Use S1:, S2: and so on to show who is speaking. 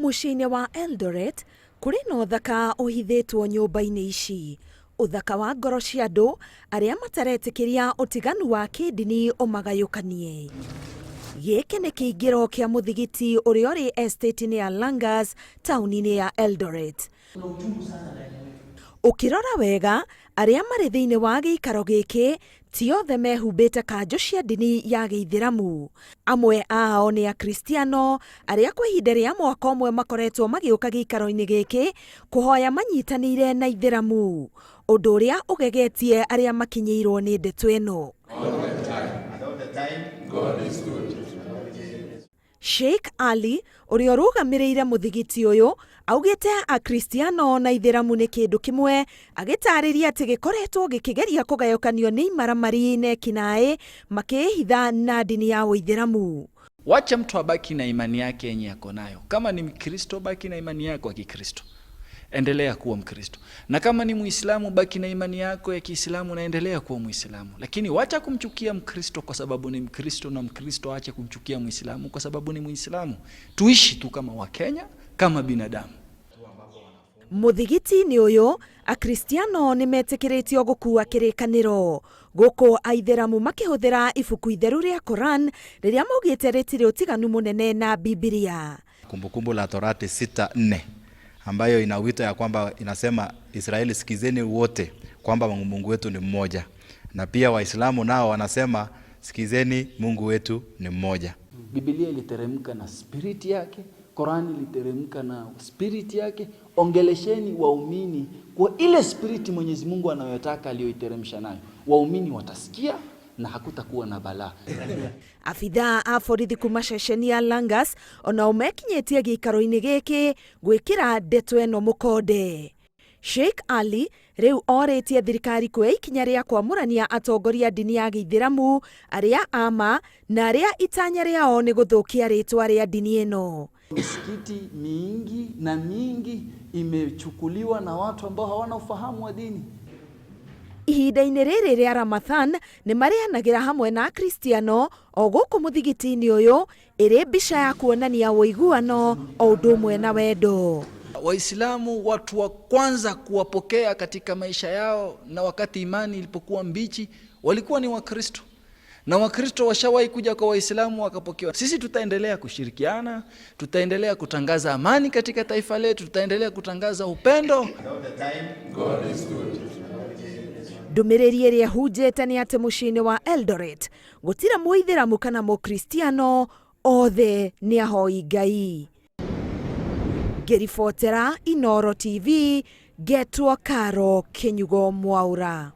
S1: Muciĩ-inĩ wa Eldoret kũrĩ na ũthaka ũhithĩtwo nyũmba-inĩ ici, ũthaka wa ngoro cia andũ arĩa mataretĩkĩria ũtiganu wa kĩndini ũmagayũkanie. Gĩkĩ nĩ kĩingĩro kĩa muthigiti ũrĩa ũrĩ estate-inĩ ya Langas, taũni-inĩ ya Eldoret. Ũkĩrora wega, arĩa marĩ thĩinĩ wa gĩikaro gĩkĩ ti othe mehumbĩte kanjũ cia ndini ya Giithiramu. Amwe ao nĩ Akristiano arĩa kwa ihinda rĩa mwaka ũmwe makoretwo magiuka gĩikaro-inĩ gĩkĩ kuhoya manyitanĩire na Aithiramu, ũndũ ũrĩa ũgegetie arĩa makinyĩirwo nĩ ndeto ĩno. Sheikh Ali ũrĩa ũrũgamĩrĩire muthigiti ũyũ augĩte Akristiano na Aithiramu nĩ kĩndũ kimwe, agĩtarĩria atĩ gĩkoretwo gĩkĩgeria kũgayũkanio nĩ imaramari na ekinaĩ makĩhitha na ndini ya Uaithiramu.
S2: Wacha mtu abaki na imani yake yenye yako nayo. Kama ni Mkristo, baki na imani yako ya Kikristo, endelea kuwa Mkristo. Na kama ni Muislamu, baki na imani yako ya Kiislamu na endelea kuwa Muislamu. Lakini wacha kumchukia Mkristo kwa sababu ni Mkristo, na Mkristo acha kumchukia Muislamu kwa sababu ni Muislamu. Tuishi tu kama Wakenya, kama binadamu.
S1: Muthigiti nĩ ũyũ, Akristiano nĩ metĩkĩrĩtio gũkua kĩrĩkanĩro, gũkũ Aithiramu makĩhũthĩra ibuku itheru rĩa Quran rĩrĩa maugĩte rĩtirĩ ũtiganu mũnene na Biblia.
S3: Kumbukumbu la Torati 6:4 ambayo ina wito ya kwamba inasema Israeli sikizeni wote kwamba Mungu wetu ni mmoja, na pia Waislamu nao wanasema sikizeni Mungu wetu ni mmoja.
S2: Biblia iliteremka na spirit yake, Qurani iliteremka na spirit yake. Ongelesheni waumini kwa ile spirit Mwenyezi Mungu anayotaka aliyoiteremsha nayo. Waumini watasikia na hakutakuwa na balaa.
S1: Afitha a borithi kuma ceceni ya Langas onao mekinyĩtie gĩikaro-inĩ gĩkĩ gwĩkĩra ndeto ĩno mũkonde. Sheikh Ali rĩu orĩtie thirikari kuoya ikinya rĩa kwamũrania atongoria ndini ya Giithiramu arĩa ama na arĩa itanya rĩao nĩ gũthũkia rĩtwa rĩa ndini ĩno.
S2: Misikiti mingi imechukuliwa na watu ambao hawana ufahamu wa dini.
S1: Ihinda-inĩ rĩrĩ rĩa Ramadhan nĩ marĩanagĩra hamwe na Akristiano o gũkũ muthigiti-inĩ ũyũ, ĩrĩ mbica ya kuonania ũiguano o ũndũ ũmwe na wendo.
S2: Waislamu watu wa kwanza kuwapokea katika maisha yao na wakati imani ilipokuwa mbichi walikuwa ni Wakristo, na Wakristo washawahi kuja kwa Waislamu wakapokewa. Sisi tutaendelea kushirikiana, tutaendelea kutangaza amani katika taifa letu, tutaendelea kutangaza upendo.
S1: Ndũmĩrĩri ĩrĩa hunjĩte nĩ atĩ muciĩ-inĩ wa Eldoret gũtirĩ Mũithiramu kana Mũkristiano, othe nĩ ahoi Ngai. Ngĩribotera Inooro TV, Getwo Karo Kinyugo Mwaura.